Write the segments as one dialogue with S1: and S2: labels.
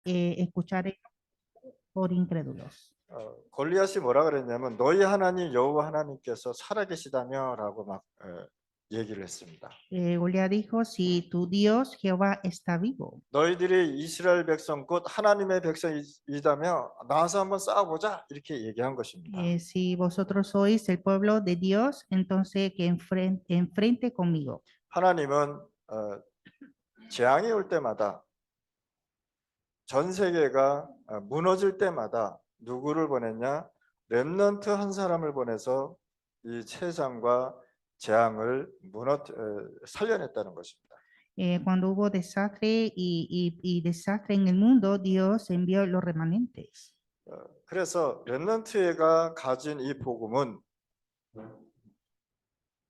S1: escuchar esto por incrédulos.
S2: 골리앗이 뭐라 그랬냐면 너희 하나님 여호와 하나님께서 살아계시다며라고 막 얘기를 했습니다.
S1: Goliat dijo, si tu Dios Jehová está vivo,
S2: 너희들이 이스라엘 백성 곧 하나님의 백성이다며 나와서 한번 싸워보자 이렇게 얘기한 것입니다.
S1: si vosotros sois el pueblo de Dios, entonces que enfrente conmigo.
S2: 하나님은 재앙이 올 때마다 전 세계가 무너질 때마다 누구를 보냈냐? 렘넌트 한 사람을 보내서 이 세상과 재앙을 살려냈다는 것입니다.
S1: Cuando hubo desastre y desastre en el mundo, Dios envió los remanentes.
S2: 그래서 렘넌트가 가진 이 복음은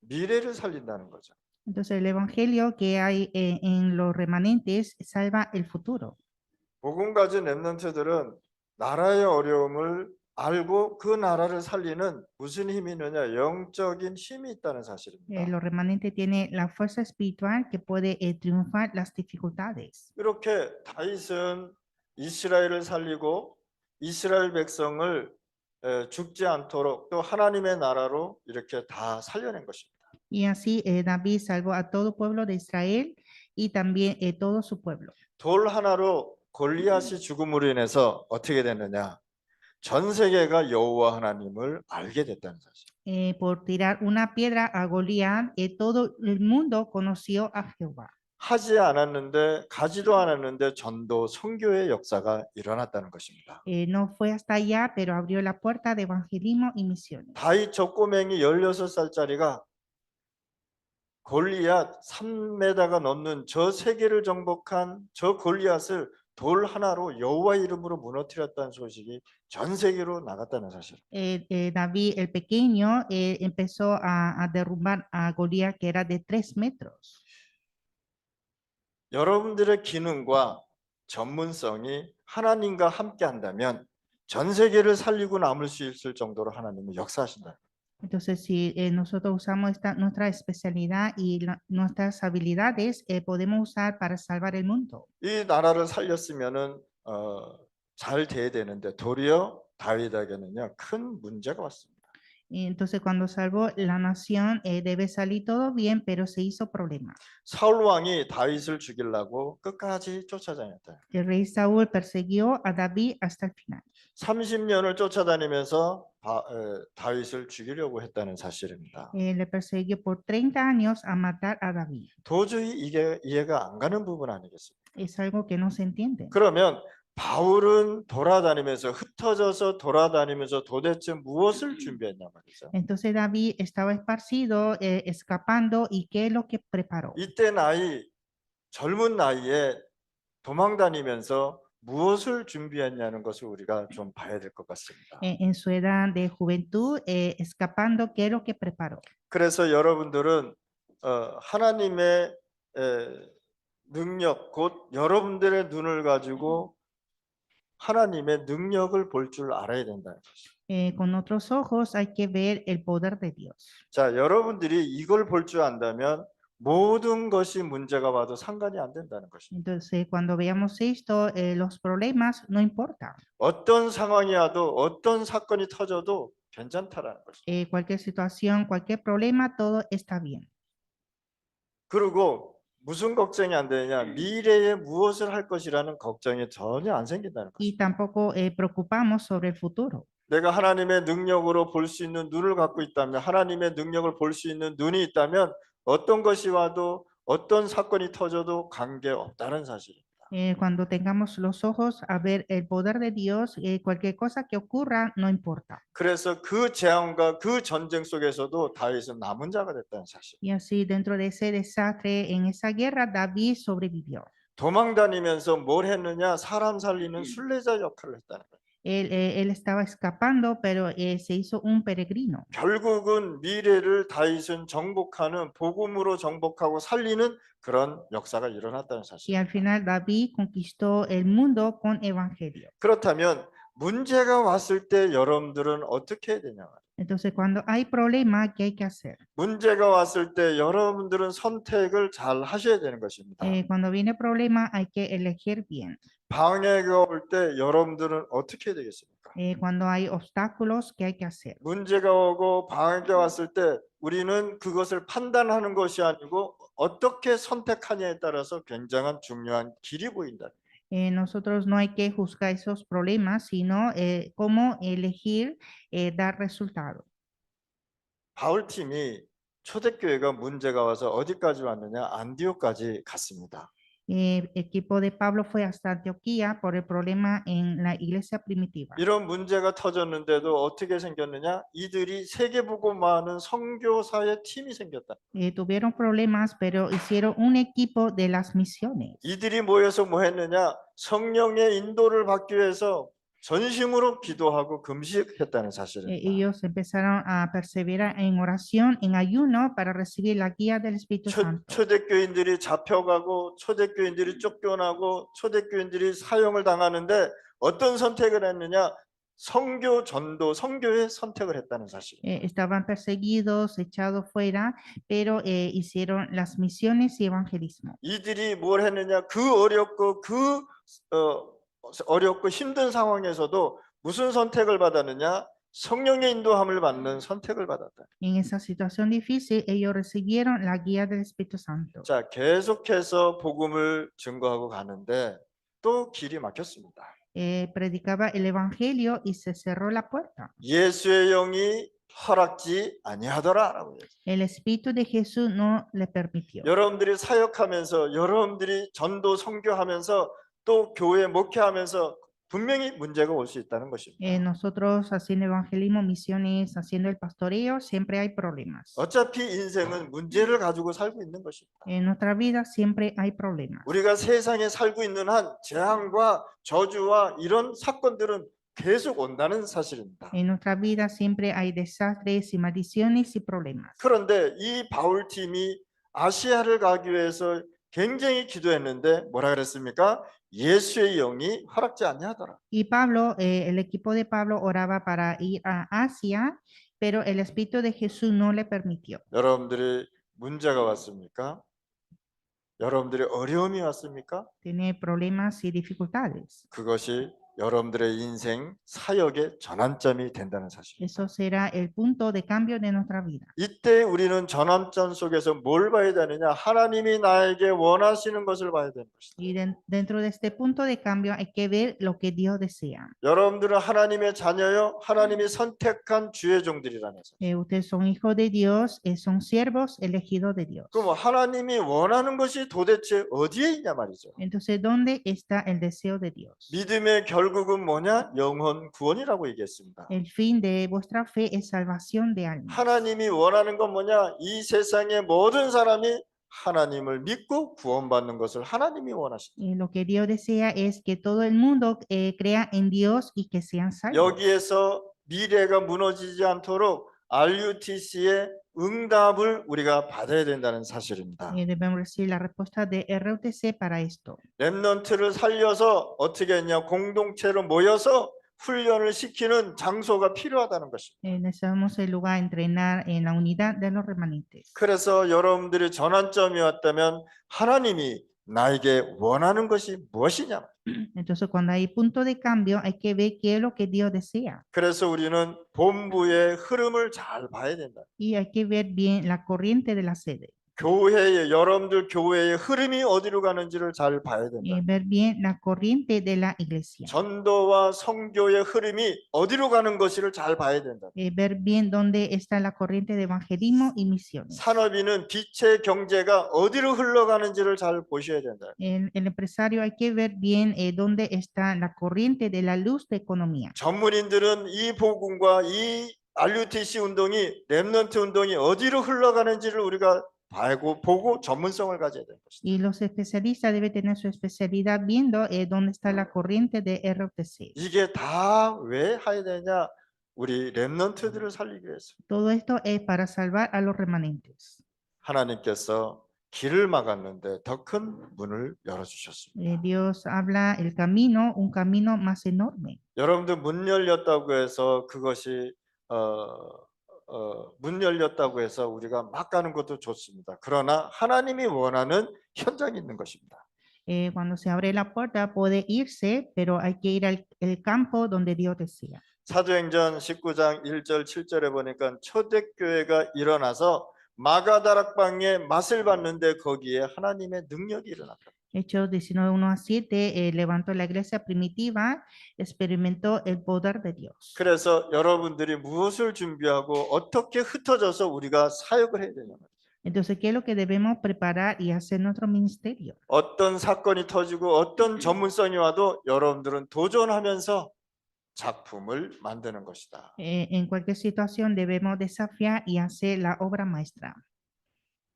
S2: 미래를 살린다는 거죠.
S1: Entonces el evangelio que hay en los remanentes salva el futuro.
S2: 복음 가진 렘넌트들은 나라의 어려움을 알고 그 나라를 살리는 무슨 힘이 있느냐? 영적인 힘이 있다는 사실입니다.
S1: Los remanentes tienen la fuerza espiritual que puede triunfar las dificultades.
S2: 이렇게 다윗은 이스라엘을 살리고 이스라엘 백성을 죽지 않도록 또 하나님의 나라로 이렇게 다 살려낸 것입니다.
S1: Y así David salvó a todo pueblo de Israel y también todo su pueblo.
S2: 돌 하나로 골리앗이 죽음으로 인해서 어떻게 됐느냐? 전 세계가 여호와 하나님을 알게 됐다는 사실.
S1: Por tirar una piedra a Goliat, todo el mundo conoció a Jehová.
S2: 하지 않았는데 가지도 않았는데 전도 선교의 역사가 일어났다는 것입니다.
S1: No fue hasta allá, pero abrió la puerta de evangelismo y misiones.
S2: 다윗 저 꼬맹이 16살짜리가 골리앗 3m가 넘는 저 세계를 정복한 저 골리앗을 돌 하나로 여호와 이름으로 무너뜨렸다는 소식이 전 세계로 나갔다는 사실.
S1: David el pequeño empezó a derrumbar a Goliat que era de 3 metros.
S2: 여러분들의 기능과 전문성이 하나님과 함께 한다면 전 세계를 살리고 남을 수 있을 정도로 하나님은 역사하신다.
S1: Entonces, si nosotros usamos nuestra especialidad y nuestras habilidades, podemos usar para salvar el mundo.
S2: 이 나라를 살렸으면은 잘 돼야 되는데 도리어 다윗에게는요 큰 문제가 왔습니다.
S1: Y entonces, cuando salvó la nación, debe salir todo bien, pero se hizo problema.
S2: 사울 왕이 다윗을 죽이려고 끝까지 쫓아다녔다.
S1: El rey Saúl persiguió a David hasta el final.
S2: 30년을 쫓아다니면서 다윗을 죽이려고 했다는 사실입니다.
S1: Le persiguió por 30 años a matar a David.
S2: 도저히 이게 이해가 안 가는 부분 아니겠습니까?
S1: Es algo que no se entiende.
S2: 그러면 바울은 돌아다니면서 흩어져서 돌아다니면서 도대체 무엇을 준비했냐 말이죠.
S1: Entonces David estaba esparcido, escapando, y ¿qué es lo que preparó?
S2: 이때 젊은 나이에 도망다니면서 무엇을 준비했냐는 것을 우리가 좀 봐야 될 것 같습니다.
S1: En su edad de juventud, escapando, ¿qué es lo que preparó?
S2: 그래서 여러분들은 하나님의 능력, 곧 여러분들의 눈을 가지고 하나님의 능력을 볼 줄 알아야 된다는 것이죠.
S1: Con otros ojos hay que ver el poder de Dios.
S2: 자, 여러분들이 이걸 볼 줄 안다면 모든 것이 문제가 와도 상관이 안 된다는 것입니다.
S1: Entonces, cuando veamos esto, los problemas no importan.
S2: 어떤 상황이 와도 어떤 사건이 터져도 괜찮다라는 것입니다.
S1: Cualquier situación, cualquier problema, todo está bien.
S2: 그리고 무슨 걱정이 안 되느냐? 미래에 무엇을 할 것이라는 걱정이 전혀 안 생긴다는
S1: Y
S2: 것입니다.
S1: tampoco preocupamos sobre el futuro.
S2: 내가 하나님의 능력으로 볼 수 있는 눈을 갖고 있다면, 하나님의 능력을 볼 수 있는 눈이 있다면 어떤 것이 와도 어떤 사건이 터져도 관계없다는 사실입니다.
S1: Cuando tengamos los ojos a ver el poder de Dios, cualquier cosa que ocurra no importa.
S2: 그래서 그 재앙과 그 전쟁 속에서도 다윗은 남은 자가 됐다는 사실.
S1: Y así dentro de ese desastre, en esa guerra, David sobrevivió.
S2: 도망다니면서 뭘 했느냐? 사람 살리는 순례자 역할을 했다는 거예요.
S1: Él estaba escapando, pero se hizo un peregrino.
S2: 결국은 미래를 다윗은 정복하는 복음으로 정복하고 살리는 그런 역사가 일어났다는
S1: Y
S2: 사실.
S1: al final David conquistó el mundo con evangelio.
S2: 그렇다면 문제가 왔을 때 여러분들은 어떻게 해야 되냐?
S1: Entonces, cuando hay problema, ¿qué hay que hacer?
S2: 문제가 왔을 때 여러분들은 선택을 잘 하셔야 되는 것입니다.
S1: Cuando viene problema, hay que elegir bien.
S2: 방해가 올 때 여러분들은 어떻게 해야 되겠습니까?
S1: Cuando hay obstáculos, ¿qué hay que hacer?
S2: 문제가 오고 방해가 왔을 때 우리는 그것을 판단하는 것이 아니고 어떻게 선택하냐에 따라서 굉장한 중요한 길이 보인다.
S1: Nosotros no hay que juzgar esos problemas, sino cómo elegir dar resultado.
S2: 바울 팀이 초대교회가 문제가 와서 어디까지 왔느냐? 안디옥까지 갔습니다.
S1: Equipo de Pablo fue hasta Antioquía por el problema en la iglesia primitiva.
S2: 이런 문제가 터졌는데도 어떻게 생겼느냐? 이들이 세계복음화하는 선교사의 팀이 생겼다.
S1: Tuvieron problemas, pero hicieron un equipo de las misiones.
S2: 이들이 모여서 뭐 했느냐? 성령의 인도를 받기 위해서 전심으로 기도하고 금식했다는 사실입니다.
S1: Ellos empezaron a perseverar en oración, en ayuno, para recibir la guía del Espíritu Santo.
S2: 초대교인들이 잡혀가고 초대교인들이 쫓겨나고 초대교인들이 사형을 당하는데 어떤 선택을 했느냐? 선교 전도, 선교의 선택을 했다는 사실.
S1: Estaban perseguidos, echados fuera, pero hicieron las misiones y evangelismo.
S2: 이들이 뭘 했느냐? 그 어렵고 힘든 상황에서도 무슨 선택을 받았느냐? 성령의 인도함을 받는 선택을 받았다.
S1: En esa situación difícil, ellos recibieron la guía del Espíritu Santo.
S2: 자, 계속해서 복음을 증거하고 가는데 또 길이 막혔습니다.
S1: Predicaba el evangelio y se cerró la puerta.
S2: 예수의 영이 허락지 아니하더라라고 해요.
S1: El Espíritu de Jesús no le permitió.
S2: 여러분들이 사역하면서 여러분들이 전도 선교하면서 또 교회 목회하면서 분명히 문제가 올 수 있다는 것입니다.
S1: Nosotros haciendo evangelismo, misiones, haciendo el pastoreo, siempre hay problemas.
S2: 어차피 인생은 문제를 가지고 살고 있는 것입니다.
S1: En nuestra vida siempre hay problemas.
S2: 우리가 세상에 살고 있는 한 재앙과 저주와 이런 사건들은 계속 온다는 사실입니다.
S1: En nuestra vida siempre hay desastres y maldiciones y problemas.
S2: 그런데 이 바울 팀이 아시아를 가기 위해서 굉장히 기도했는데 뭐라 그랬습니까? 예수의 영이 허락지 아니하더라.
S1: Y Pablo, el equipo de Pablo oraba para ir a Asia, pero el Espíritu de Jesús no le permitió.
S2: 여러분들이 문제가 왔습니까? 여러분들이 어려움이 왔습니까?
S1: Tiene problemas y dificultades.
S2: 그것이 여러분들의 인생 사역의 전환점이 된다는 사실.
S1: Eso será el punto de cambio de nuestra vida.
S2: 이때 우리는 전환점 속에서 뭘 봐야 되느냐? 하나님이 나에게 원하시는 것을 봐야 되는 것이다.
S1: Y dentro de este punto de cambio hay que ver lo que Dios desea.
S2: 여러분들은 하나님의 자녀요, 하나님이 선택한 주의 종들이라면서.
S1: Ustedes son hijos de Dios, son siervos elegidos de Dios.
S2: 그럼 하나님이 원하는 것이 도대체 어디에 있냐 말이죠.
S1: Entonces, ¿dónde está el deseo de Dios?
S2: 믿음의 결국은 뭐냐? 영혼 구원이라고 얘기했습니다.
S1: El fin de vuestra fe es salvación de almas.
S2: 하나님이 원하는 건 뭐냐? 이 세상의 모든 사람이 하나님을 믿고 구원받는 것을 하나님이 원하십니다.
S1: Lo que Dios desea es que todo el mundo crea en Dios y que sean salvos.
S2: 여기에서 미래가 무너지지 않도록 RUTC의 응답을 우리가 받아야 된다는 사실입니다.
S1: Debemos recibir la respuesta de RUTC para esto.
S2: 렘넌트를 살려서 어떻게 했냐? 공동체로 모여서 훈련을 시키는 장소가 필요하다는 것입니다.
S1: Necesitamos el lugar a entrenar en la unidad de los remanentes.
S2: 그래서 여러분들이 전환점이 왔다면 하나님이 나에게 원하는 것이 무엇이냐?
S1: Entonces, cuando hay punto de cambio, hay que ver qué es lo que Dios desea.
S2: 그래서 우리는 본부의 흐름을 잘 봐야 된다.
S1: Y hay que ver bien la corriente de la sede.
S2: 교회의 여러분들 교회의 흐름이 어디로 가는지를 잘 봐야 된다.
S1: Ver bien la corriente de la iglesia.
S2: 전도와 선교의 흐름이 어디로 가는 것을 잘 봐야 된다.
S1: Ver bien dónde está la corriente de evangelismo y misiones.
S2: 산업인은 빛의 경제가 어디로 흘러가는지를 잘 보셔야 된다.
S1: El empresario hay que ver bien dónde está la corriente de la luz de economía.
S2: 전문인들은 이 복음과 이 RUTC 운동이 렘넌트 운동이 어디로 흘러가는지를 우리가 보고 전문성을 가져야 되는 것이다.
S1: Y los especialistas deben tener su especialidad viendo dónde está la corriente de RUTC.
S2: 이게 다 왜 해야 되냐? 우리 렘넌트들을 살리기 위해서.
S1: Todo esto es para salvar a los remanentes.
S2: 하나님께서 길을 막았는데 더 큰 문을 열어주셨습니다.
S1: Dios habla el camino, un camino más enorme.
S2: 여러분들 문 열렸다고 해서 그것이 문 열렸다고 해서 우리가 막 가는 것도 좋습니다. 그러나 하나님이 원하는 현장이 있는 것입니다.
S1: Cuando se abre la puerta puede irse, pero hay que ir al el campo donde Dios decía.
S2: 사도행전 19장 1절 7절에 보니까 초대교회가 일어나서 마가다락방에 맛을 봤는데 거기에 하나님의 능력이 일어났다.
S1: Hechos 19:1-7, levantó la iglesia primitiva, experimentó el poder de Dios.
S2: 그래서 여러분들이 무엇을 준비하고 어떻게 흩어져서 우리가 사역을 해야 되냐 말이에요.
S1: Entonces, ¿qué es lo que debemos preparar y hacer nuestro ministerio?
S2: 어떤 사건이 터지고 어떤 전문성이 와도 여러분들은 도전하면서 작품을 만드는 것이다.
S1: En cualquier situación debemos desafiar y hacer la obra maestra.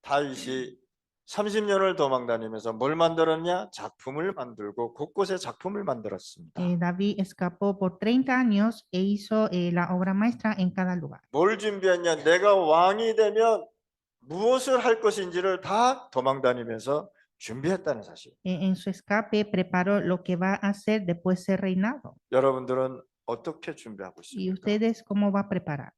S2: 다윗이 30년을 도망다니면서 뭘 만들었냐? 작품을 만들고 곳곳에 작품을 만들었습니다.
S1: David escapó por 30 años e hizo la obra maestra en cada lugar.
S2: 뭘 준비했냐? 내가 왕이 되면 무엇을 할 것인지를 다 도망다니면서 준비했다는 사실.
S1: En su escape preparó lo que va a hacer después de ser reinado.
S2: 여러분들은 어떻게 준비하고
S1: ¿Y
S2: 있습니까?
S1: ustedes cómo va a preparar?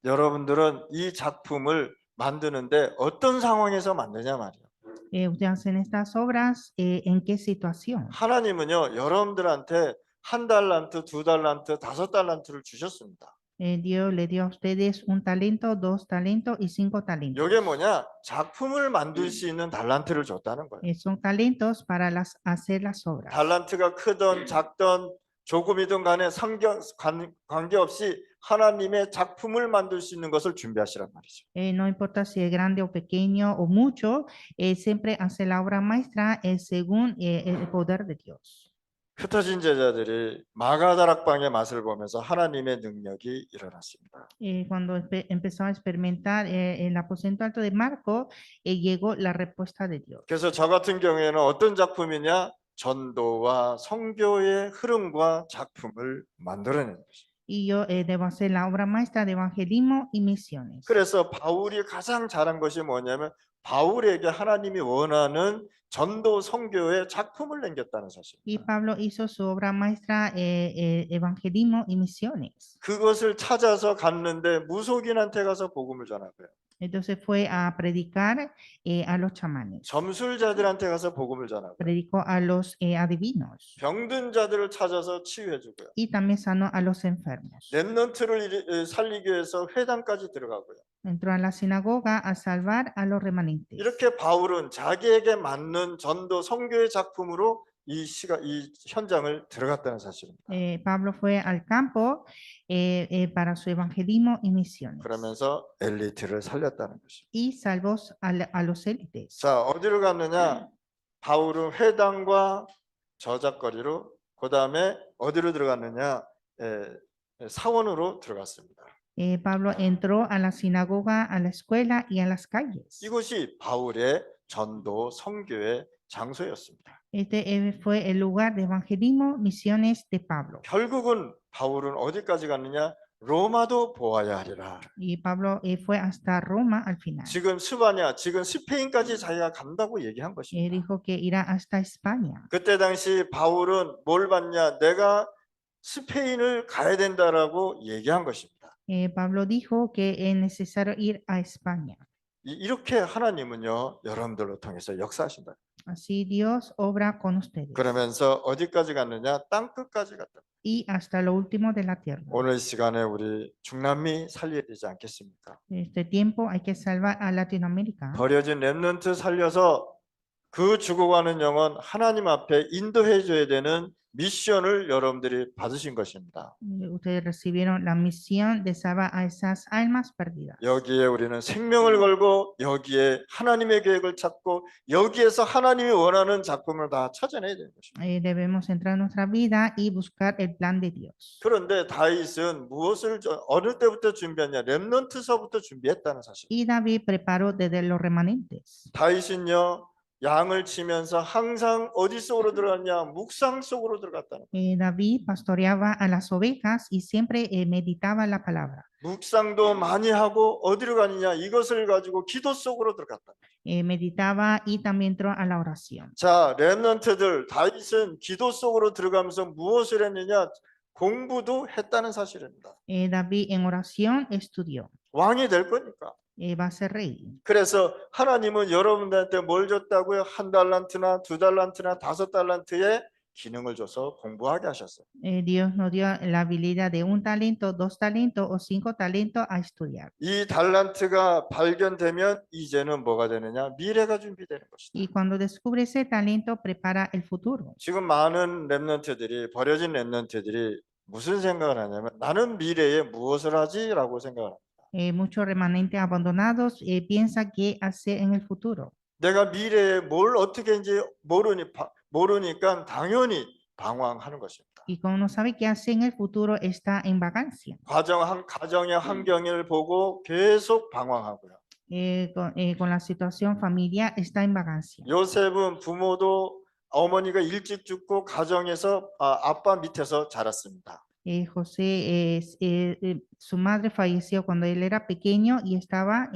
S2: 여러분들은 이 작품을 만드는데 어떤 상황에서 만드냐 말이에요.
S1: Ustedes hacen estas obras ¿en qué situación?
S2: 하나님은요, 여러분들한테 1달란트, 2달란트, 5달란트를 주셨습니다.
S1: Dios le dio a ustedes un talento, 2 talentos y 5 talentos.
S2: 이게 뭐냐? 작품을 만들 수 있는 달란트를 줬다는 거예요.
S1: Son talentos para hacer las obras.
S2: 달란트가 크던 작던 조금이든 간에 관계없이 하나님의 작품을 만들 수 있는 것을 준비하시란 말이죠.
S1: No importa si es grande o pequeño o mucho, siempre hace la obra maestra según el poder de Dios.
S2: 흩어진 제자들이 마가다락방의 맛을 보면서 하나님의 능력이 일어났습니다.
S1: Cuando empezó a experimentar el aposento alto de Marco, llegó la respuesta de Dios.
S2: 그래서 저 같은 경우에는 어떤 작품이냐? 전도와 선교의 흐름과 작품을 만들어내는 것입니다.
S1: Y yo debo hacer la obra maestra de evangelismo y misiones.
S2: 그래서 바울이 가장 잘한 것이 뭐냐면 바울에게 하나님이 원하는 전도 선교의 작품을 남겼다는 사실.
S1: Y Pablo hizo su obra maestra evangelismo y misiones.
S2: 그것을 찾아서 갔는데 무속인한테 가서 복음을 전하고요.
S1: Entonces fue a predicar a los chamanes.
S2: 점술자들한테 가서 복음을 전하고요.
S1: Predicó a los adivinos.
S2: 병든 자들을 찾아서 치유해주고요.
S1: Y también sanó a los enfermos.
S2: 렘넌트를 살리기 위해서 회당까지 들어가고요.
S1: Entró a la sinagoga a salvar a los remanentes.
S2: 이렇게 바울은 자기에게 맞는 전도 선교의 작품으로 이 현장을 들어갔다는 사실입니다.
S1: Pablo fue al campo para su evangelismo y misiones.
S2: 그러면서 엘리트를 살렸다는 것입니다.
S1: Y salvó a los élites.
S2: 자, 어디로 갔느냐? 바울은 회당과 저작거리로, 그 다음에 어디로 들어갔느냐? 사원으로 들어갔습니다.
S1: Pablo entró a la sinagoga, a la escuela y a las calles.
S2: 이곳이 바울의 전도 선교의 장소였습니다.
S1: Este fue el lugar de evangelismo, misiones de Pablo.
S2: 결국은 바울은 어디까지 갔느냐? 로마도 보아야 하리라.
S1: Y Pablo fue hasta Roma al final.
S2: 지금 지금 스페인까지 자기가 간다고 얘기한 것입니다.
S1: Dijo que irá hasta España.
S2: 그때 당시 바울은 뭘 봤냐? 내가 스페인을 가야 된다라고 얘기한 것입니다.
S1: Pablo dijo que es necesario ir a España.
S2: 이렇게 하나님은요, 여러분들로 통해서 역사하신다.
S1: Así Dios obra con ustedes.
S2: 그러면서 어디까지 갔느냐? 땅 끝까지 갔다.
S1: Y hasta lo último de la tierra.
S2: 오늘 시간에 우리 중남미 살려야 되지 않겠습니까?
S1: Este tiempo hay que salvar a Latinoamérica.
S2: 버려진 렘넌트 살려서 그 죽어가는 영혼 하나님 앞에 인도해 줘야 되는 미션을 여러분들이 받으신 것입니다.
S1: Ustedes recibieron la misión de salvar a esas almas perdidas.
S2: 여기에 우리는 생명을 걸고 여기에 하나님의 계획을 찾고 여기에서 하나님이 원하는 작품을 다 찾아내야 되는 것입니다.
S1: Debemos entrar en nuestra vida y buscar el plan de Dios.
S2: 그런데 다윗은 무엇을 어느 때부터 준비했냐? 렘넌트서부터 준비했다는 사실.
S1: Y David preparó desde los remanentes.
S2: 다윗은요, 양을 치면서 항상 어디 속으로 들어갔냐? 묵상 속으로 들어갔다는 거예요.
S1: David pastoreaba a las ovejas y siempre meditaba la palabra.
S2: 묵상도 많이 하고 어디로 가느냐? 이것을 가지고 기도 속으로 들어갔다.
S1: Meditaba y también entró a la oración.
S2: 자, 렘넌트들 다윗은 기도 속으로 들어가면서 무엇을 했느냐? 공부도 했다는 사실입니다.
S1: David en oración estudió.
S2: 왕이 될 거니까.
S1: Va a ser rey.
S2: 그래서 하나님은 여러분들한테 뭘 줬다고요? 1달란트나 2달란트나 5달란트의 기능을 줘서 공부하게 하셨어요.
S1: Dios nos dio la habilidad de 1 talento, 2 talentos o 5 talentos a estudiar.
S2: 이 달란트가 발견되면 이제는 뭐가 되느냐? 미래가 준비되는 것이다.
S1: Y cuando descubre ese talento, prepara el futuro.
S2: 지금 많은 렘넌트들이 버려진 렘넌트들이 무슨 생각을 하냐면 나는 미래에 무엇을 하지라고 생각을 합니다.
S1: Muchos remanentes abandonados piensan qué hacer en el futuro.
S2: 내가 미래에 뭘 어떻게 이제 모르니까 당연히 방황하는 것입니다.
S1: Y como no sabe qué hacer en el futuro, está en vacancia.
S2: 가정의 환경을 보고 계속 방황하고요.
S1: Con la situación familiar, está en vacancia.
S2: 요셉은 부모도 어머니가 일찍 죽고 가정에서 아빠 밑에서 자랐습니다.
S1: José, su madre falleció cuando él era pequeño y estaba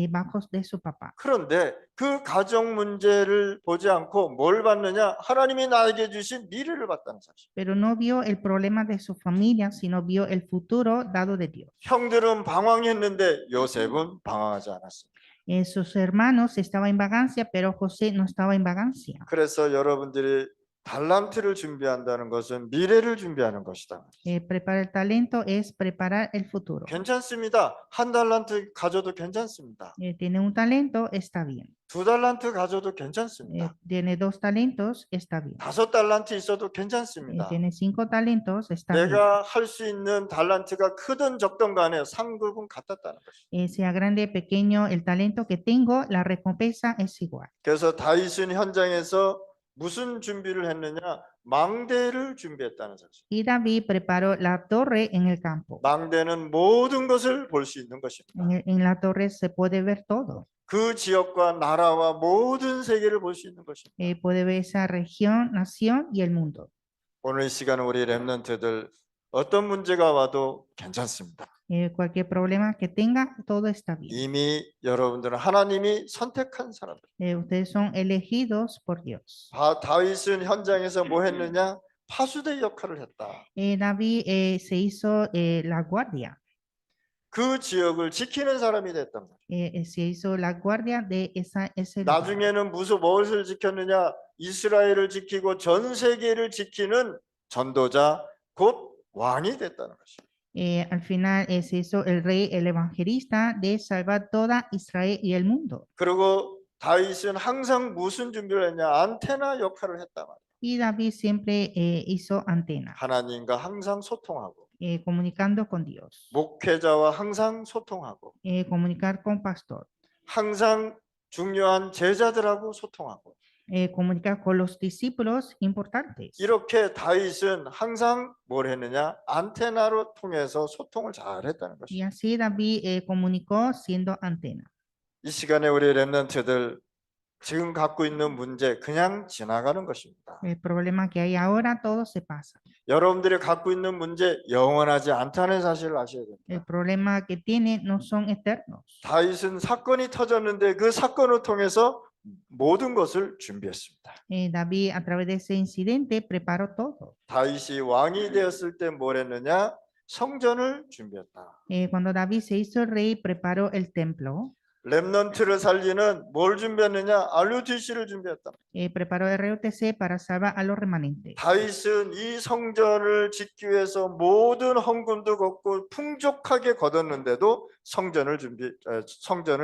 S1: bajo de su papá.
S2: 그런데 그 가정 문제를 보지 않고 뭘 봤느냐? 하나님이 나에게 주신 미래를 봤다는 사실.
S1: Pero no vio el problema de su familia, sino vio el futuro dado de Dios.
S2: 형들은 방황했는데 요셉은 방황하지 않았습니다.
S1: Sus hermanos estaban en vagancia, pero José no estaba en vagancia.
S2: 그래서 여러분들이 달란트를 준비한다는 것은 미래를 준비하는 것이다.
S1: Preparar el talento es preparar el futuro.
S2: 괜찮습니다. 1달란트 가져도 괜찮습니다.
S1: Tiene 1 talento, está bien.
S2: 2달란트 가져도 괜찮습니다.
S1: Tiene 2 talentos, está bien.
S2: 5달란트 있어도 괜찮습니다.
S1: Tiene 5 talentos, está bien.
S2: 내가 할 수 있는 달란트가 크든 적든 간에 상급은 같았다는 것입니다.
S1: Sea grande, pequeño, el talento que tengo, la recompensa es igual.
S2: 그래서 다윗은 현장에서 무슨 준비를 했느냐? 망대를 준비했다는 사실.
S1: Y David preparó la torre en el campo.
S2: 망대는 모든 것을 볼 수 있는 것입니다.
S1: En la torre se puede ver todo.
S2: 그 지역과 나라와 모든 세계를 볼 수 있는 것입니다.
S1: Puede ver esa región, nación y el mundo.
S2: 오늘 이 시간은 우리 렘넌트들 어떤 문제가 와도 괜찮습니다.
S1: Cualquier problema que tenga, todo está bien.
S2: 이미 여러분들은 하나님이 선택한 사람들.
S1: Ustedes son elegidos por Dios.
S2: 다윗은 현장에서 뭐 했느냐? 파수대 역할을 했다.
S1: David se hizo la guardia.
S2: 그 지역을 지키는 사람이 됐단 말이에요.
S1: Se hizo la guardia de ese lugar.
S2: 나중에는 무엇을 지켰느냐? 이스라엘을 지키고 전 세계를 지키는 전도자 곧 왕이 됐다는 것이에요.
S1: Al final se hizo el rey, el evangelista de salvar toda Israel y el mundo.
S2: 그리고 다윗은 항상 무슨 준비를 했냐? 안테나 역할을 했단 말이에요.
S1: Y David siempre hizo antena,
S2: 하나님과 항상 소통하고
S1: comunicando con Dios,
S2: 목회자와 항상 소통하고
S1: comunicar con pastor,
S2: 항상 중요한 제자들하고 소통하고
S1: comunicar con los discípulos importantes.
S2: 이렇게 다윗은 항상 뭘 했느냐? 안테나로 통해서 소통을 잘 했다는
S1: Y
S2: 것입니다.
S1: así David comunicó siendo antena.
S2: 이 시간에 우리 렘넌트들 지금 갖고 있는 문제 그냥 지나가는 것입니다.
S1: El problema que hay ahora, todo se pasa.
S2: 여러분들이 갖고 있는 문제 영원하지 않다는 사실을 아셔야
S1: El
S2: 됩니다.
S1: problema que tiene no son eternos.
S2: 다윗은 사건이 터졌는데 그 사건을 통해서 모든 것을 준비했습니다.
S1: David, a través de ese incidente, preparó todo.
S2: 다윗이 왕이 되었을 때 뭘 했느냐? 성전을 준비했다.
S1: Cuando David se hizo el rey, preparó el templo.
S2: 렘넌트를 살리는 뭘 준비했느냐? RUTC를 준비했다.
S1: Preparó el RUTC para salvar a los remanentes.
S2: 다윗은 이 성전을 짓기 위해서 모든 헌금도 걷고 풍족하게 거뒀는데도 성전을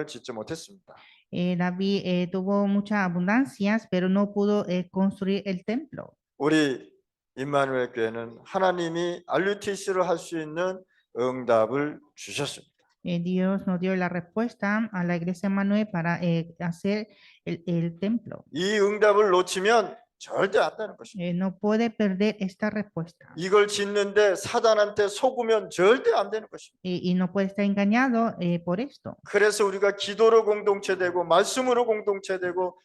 S2: 짓지 못했습니다.
S1: David tuvo muchas abundancias, pero no pudo construir el templo.
S2: 우리 임마누엘 교회는 하나님이 RUTC를 할 수 있는 응답을 주셨습니다.
S1: Dios nos dio la respuesta a la iglesia Manuel para hacer el templo.
S2: 이 응답을 놓치면 절대 안 되는 것입니다.
S1: No puede perder esta respuesta.
S2: 이걸 짓는데 사단한테 속으면 절대 안 되는 것입니다.
S1: Y no puede estar engañado por esto.
S2: 그래서 우리가 기도로 공동체되고 말씀으로 공동체되고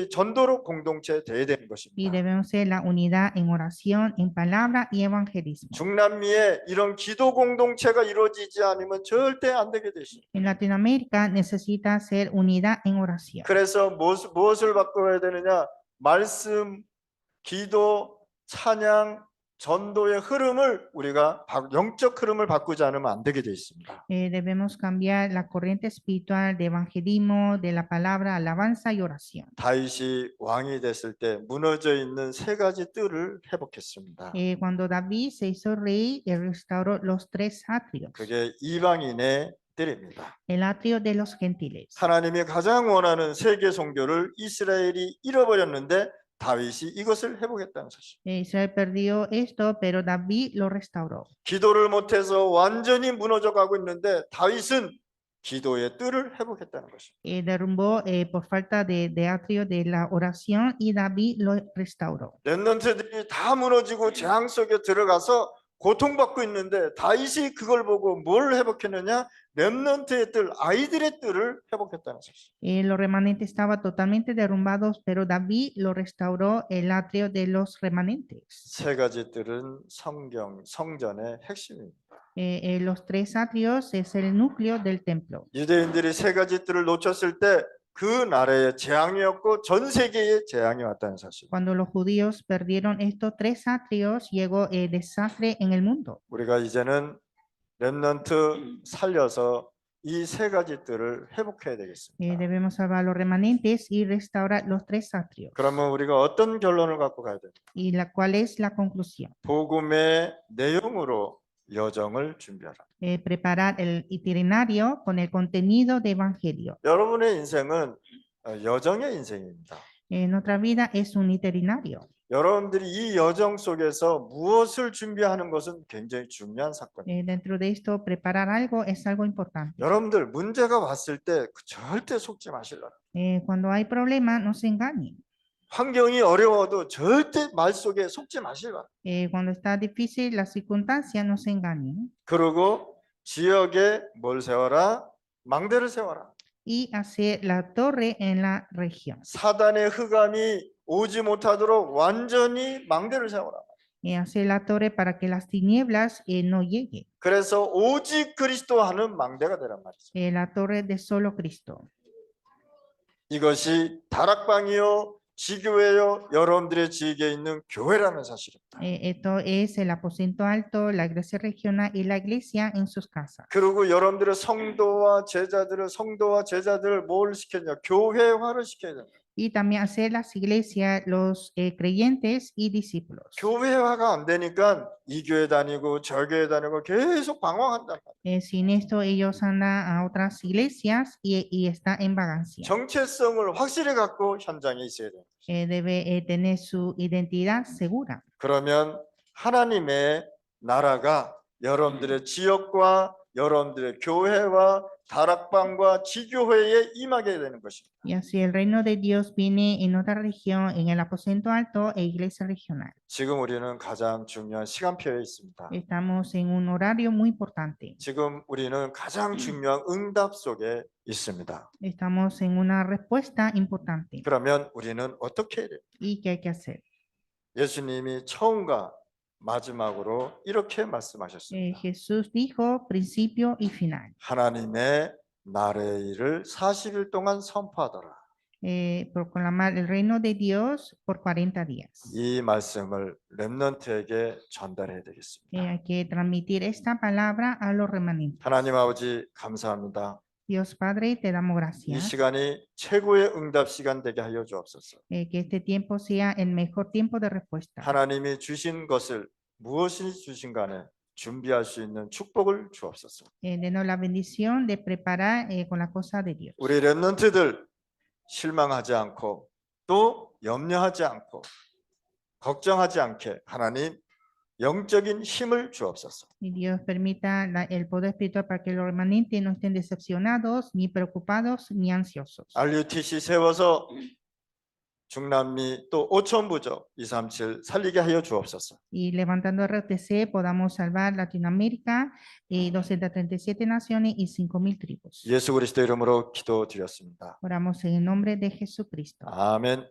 S2: 전도로 공동체 돼야 되는
S1: Y
S2: 것입니다.
S1: debemos ser la unidad en oración, en palabra y evangelismo.
S2: 중남미에 이런 기도 공동체가 이루어지지 않으면 절대 안 되게 되십니다.
S1: En Latinoamérica necesita ser unidad en oración.
S2: 그래서 무엇을 바꿔야 되느냐? 말씀, 기도, 찬양, 전도의 흐름을 우리가 영적 흐름을 바꾸지 않으면 안 되게 돼 있습니다.
S1: Debemos cambiar la corriente espiritual de evangelismo, de la palabra, alabanza y oración.
S2: 다윗이 왕이 됐을 때 무너져 있는 세 가지 뜰을 회복했습니다.
S1: Cuando David se hizo rey, restauró los tres atrios.
S2: 그게 이방인의 뜰입니다.
S1: El atrio de los gentiles.
S2: 하나님이 가장 원하는 세계 종교를 이스라엘이 잃어버렸는데 다윗이 이것을 회복했다는 사실.
S1: Israel perdió esto, pero David lo restauró.
S2: 기도를 못해서 완전히 무너져 가고 있는데 다윗은 기도의 뜰을 회복했다는 것입니다.
S1: Derrumbó por falta de atrio de la oración y David lo restauró.
S2: 렘넌트들이 다 무너지고 재앙 속에 들어가서 고통받고 있는데 다윗이 그걸 보고 뭘 회복했느냐? 렘넌트의 뜰, 아이들의 뜰을 회복했다는 사실.
S1: Los remanentes estaban totalmente derrumbados, pero David lo restauró el atrio de los remanentes.
S2: 세 가지 뜰은 성전의 핵심입니다.
S1: Los tres atrios es el núcleo del templo.
S2: 유대인들이 세 가지 뜰을 놓쳤을 때 그 나라에 재앙이었고 전 세계에 재앙이 왔다는 사실.
S1: Cuando los judíos perdieron estos tres atrios, llegó desastre en el mundo.
S2: 우리가 이제는 렘넌트 살려서 이 세 가지 뜰을 회복해야 되겠습니다.
S1: Debemos salvar los remanentes y restaurar los tres atrios.
S2: 그러면 우리가 어떤 결론을 갖고 가야 됩니까?
S1: ¿Y cuál es la conclusión?
S2: 복음의 내용으로 여정을 준비하라.
S1: Preparar el itinerario con el contenido de evangelio.
S2: 여러분의 인생은 여정의 인생입니다.
S1: Nuestra vida es un itinerario.
S2: 여러분들이 이 여정 속에서 무엇을 준비하는 것은 굉장히 중요한 사건입니다.
S1: Dentro de esto, preparar algo es algo importante.
S2: 여러분들 문제가 왔을 때 절대 속지 마시라.
S1: Cuando hay problema, no se engañen.
S2: 환경이 어려워도 절대 말 속에 속지 마시라.
S1: Cuando está difícil la circunstancia, no se engañen.
S2: 그리고 지역에 뭘 세워라? 망대를 세워라.
S1: Y hacer la torre en la región.
S2: 사단의 흑암이 오지 못하도록 완전히 망대를 세워라.
S1: Hacer la torre para que las tinieblas no lleguen.
S2: 그래서 오직 그리스도 하는 망대가 되란 말이죠.
S1: La torre de solo Cristo.
S2: 이것이 다락방이요 지교회요 여러분들의 지역에 있는 교회라는 사실입니다.
S1: Esto es el aposento alto, la iglesia regional y la iglesia en sus casas.
S2: 그리고 여러분들의 성도와 제자들을 뭘 시켰냐? 교회화를 시켜야 된다.
S1: Y también hacer las iglesias, los creyentes y discípulos.
S2: 교회화가 안 되니까 이 교회 다니고 저 교회 다니고 계속 방황한단 말이에요.
S1: Sin esto ellos andan a otras iglesias y está en vagancia.
S2: 정체성을 확실히 갖고 현장에 있어야 돼요.
S1: Debe tener su identidad segura.
S2: 그러면 하나님의 나라가 여러분들의 지역과 여러분들의 교회와 다락방과 지교회에 임하게 되는 것입니다.
S1: Y así el reino de Dios viene en otra región, en el aposento alto e iglesia regional.
S2: 지금 우리는 가장 중요한 시간표에 있습니다.
S1: Estamos en un horario muy importante.
S2: 지금 우리는 가장 중요한 응답 속에 있습니다.
S1: Estamos en una respuesta importante.
S2: 그러면 우리는 어떻게 해야 돼요?
S1: ¿Y qué hay que hacer?
S2: 예수님이 처음과 마지막으로 이렇게 말씀하셨습니다.
S1: Jesús dijo principio y final.
S2: 하나님의 나라의 일을 40일 동안 선포하더라.
S1: Proclamar el reino de Dios por 40 días.
S2: 이 말씀을 렘넌트에게 전달해야 되겠습니다.
S1: Hay que transmitir esta palabra a los remanentes.
S2: 하나님 아버지 감사합니다.
S1: Dios Padre, te damos
S2: 이
S1: gracias.
S2: 시간이 최고의 응답 시간 되게 하여 주옵소서.
S1: Que este tiempo sea el mejor tiempo de respuesta.
S2: 하나님이 주신 것을 무엇이 주신 간에 준비할 수 있는 축복을 주옵소서.
S1: Denos la bendición de preparar con la cosa de Dios.
S2: 우리 렘넌트들 실망하지 않고 또 염려하지 않고 걱정하지 않게 하나님 영적인 힘을 주옵소서.
S1: Y Dios permita el poder espiritual para que los remanentes no estén decepcionados, ni preocupados, ni ansiosos.
S2: RUTC 세워서 중남미 또 5천 부족 237 살리게 하여 주옵소서.
S1: Y levantando RTC podamos salvar Latinoamérica, 237 naciones y 5,000 tribus.
S2: 예수 그리스도 이름으로 기도드렸습니다.
S1: Oramos en el nombre de Jesucristo.
S2: 아멘.